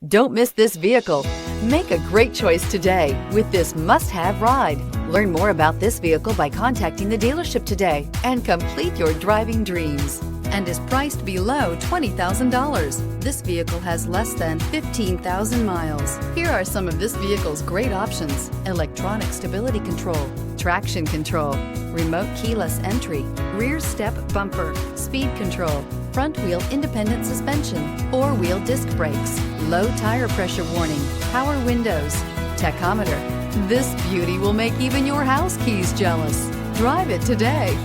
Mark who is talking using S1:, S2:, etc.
S1: Don't miss this vehicle. Make a great choice today with this must-have ride. Learn more about this vehicle by contacting the dealership today and complete your driving dreams, and is priced below $20,000. This vehicle has less than 15,000 miles. Here are some of this vehicle's great options: electronic stability control, traction control, remote keyless entry, rear step bumper, speed control, front wheel independent suspension, four-wheel disc brakes, low tire pressure warning, power windows, tachometer. This beauty will make even your house keys jealous. Drive it today.